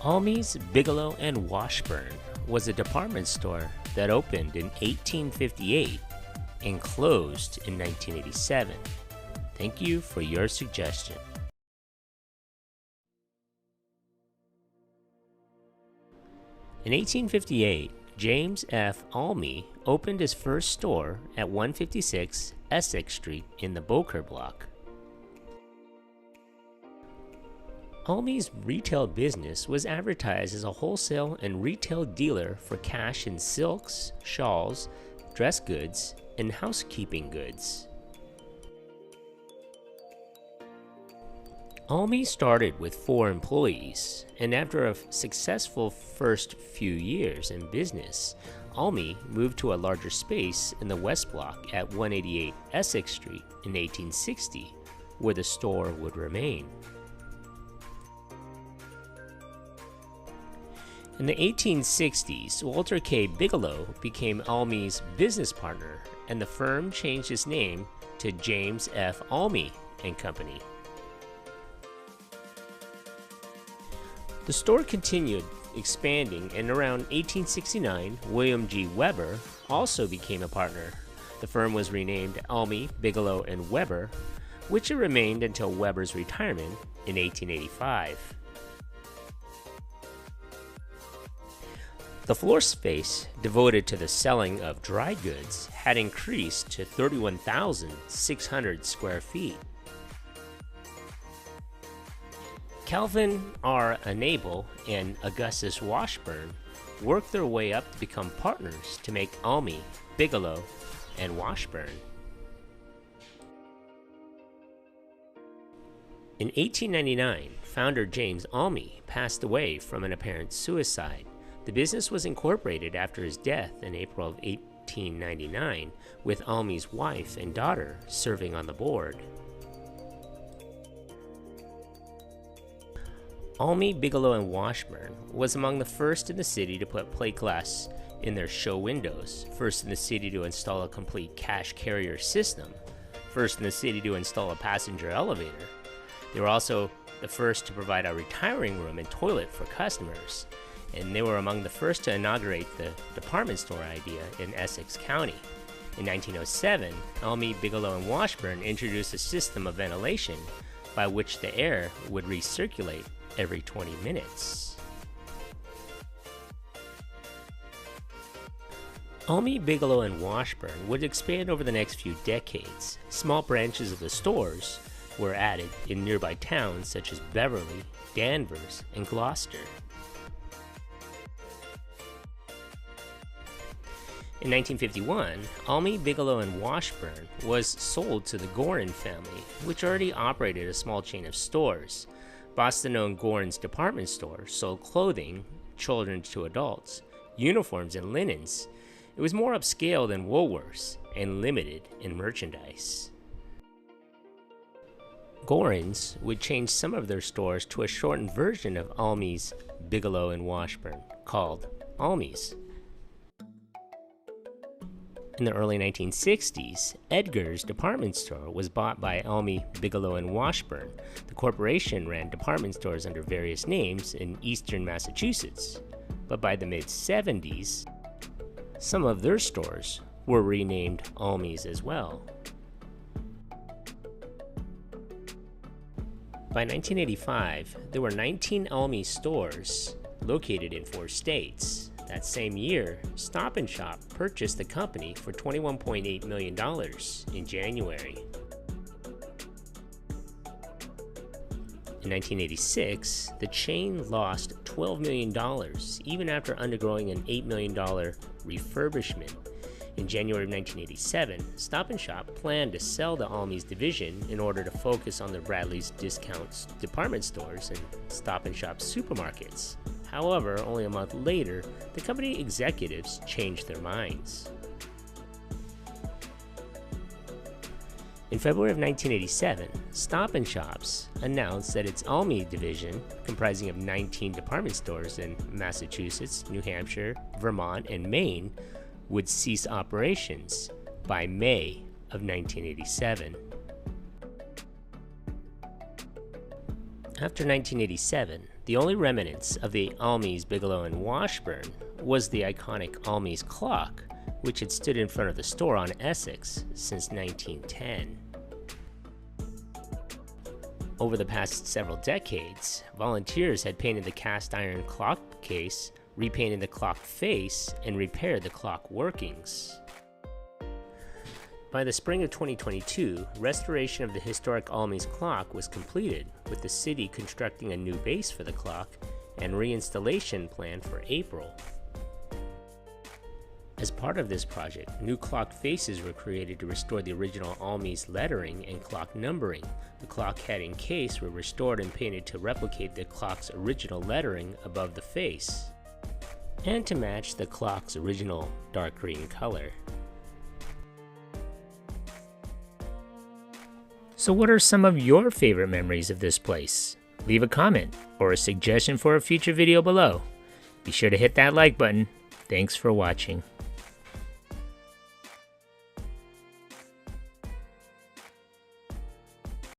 Almy's, Bigelow, and Washburn was a department store that opened in 1858 and closed in 1987. Thank you for your suggestion. In 1858, James F. Almy opened his first store at 156 Essex Street in the Boker Block. Almy's retail business was advertised as a wholesale and retail dealer for cash in silks, shawls, dress goods, and housekeeping goods. Almy started with 4 employees, and after a successful first few years in business, Almy moved to a larger space in the West Block at 188 Essex Street in 1860, where the store would remain. In the 1860s, Walter K. Bigelow became Almy's business partner, and the firm changed its name to James F. Almy and Company. The store continued expanding, and around 1869, William G. Weber also became a partner. The firm was renamed Almy, Bigelow, and Weber, which it remained until Weber's retirement in 1885. The floor space devoted to the selling of dry goods had increased to 31,600 square feet. Calvin R. Anable and Augustus Washburn worked their way up to become partners to make Almy, Bigelow, and Washburn. In 1899, founder James Almy passed away from an apparent suicide. The business was incorporated after his death in April of 1899, with Almy's wife and daughter serving on the board. Almy, Bigelow, and Washburn was among the first in the city to put plate glass in their show windows, first in the city to install a complete cash carrier system, first in the city to install a passenger elevator. They were also the first to provide a retiring room and toilet for customers, and they were among the first to inaugurate the department store idea in Essex County. In 1907, Almy, Bigelow, and Washburn introduced a system of ventilation by which the air would recirculate every 20 minutes. Almy, Bigelow, and Washburn would expand over the next few decades. Small branches of the stores were added in nearby towns such as Beverly, Danvers, and Gloucester. In 1951, Almy, Bigelow, and Washburn was sold to the Gorin family, which already operated a small chain of stores. Boston-owned Gorin's department store sold clothing, children to adults, uniforms, and linens. It was more upscale than Woolworth's and limited in merchandise. Gorin's would change some of their stores to a shortened version of Almy's, Bigelow, and Washburn, called Almy's. In the early 1960s, Edgar's department store was bought by Almy, Bigelow, and Washburn. The corporation ran department stores under various names in eastern Massachusetts, but by the mid-70s, some of their stores were renamed Almy's as well. By 1985, there were 19 Almy stores located in 4 states. That same year, Stop & Shop purchased the company for $21.8 million in January. In 1986, the chain lost $12 million, even after undergoing an $8 million refurbishment. In January of 1987, Stop & Shop planned to sell the Almy's division in order to focus on their Bradley's discount department stores and Stop & Shop supermarkets. However, only a month later, the company executives changed their minds. In February of 1987, Stop & Shops announced that its Almy division, comprising of 19 department stores in Massachusetts, New Hampshire, Vermont, and Maine, would cease operations by May of 1987. After 1987, The only remnants of the Almy's, Bigelow, and Washburn was the iconic Almy's clock, which had stood in front of the store on Essex since 1910. Over the past several decades, volunteers had painted the cast iron clock case, repainted the clock face, and repaired the clock workings. By the spring of 2022, restoration of the historic Almy's clock was completed, with the city constructing a new base for the clock and reinstallation planned for April. As part of this project, new clock faces were created to restore the original Almy's lettering and clock numbering. The clock head and case were restored and painted to replicate the clock's original lettering above the face, and to match the clock's original dark green color. So what are some of your favorite memories of this place? Leave a comment or a suggestion for a future video below. Be sure to hit that like button. Thanks for watching.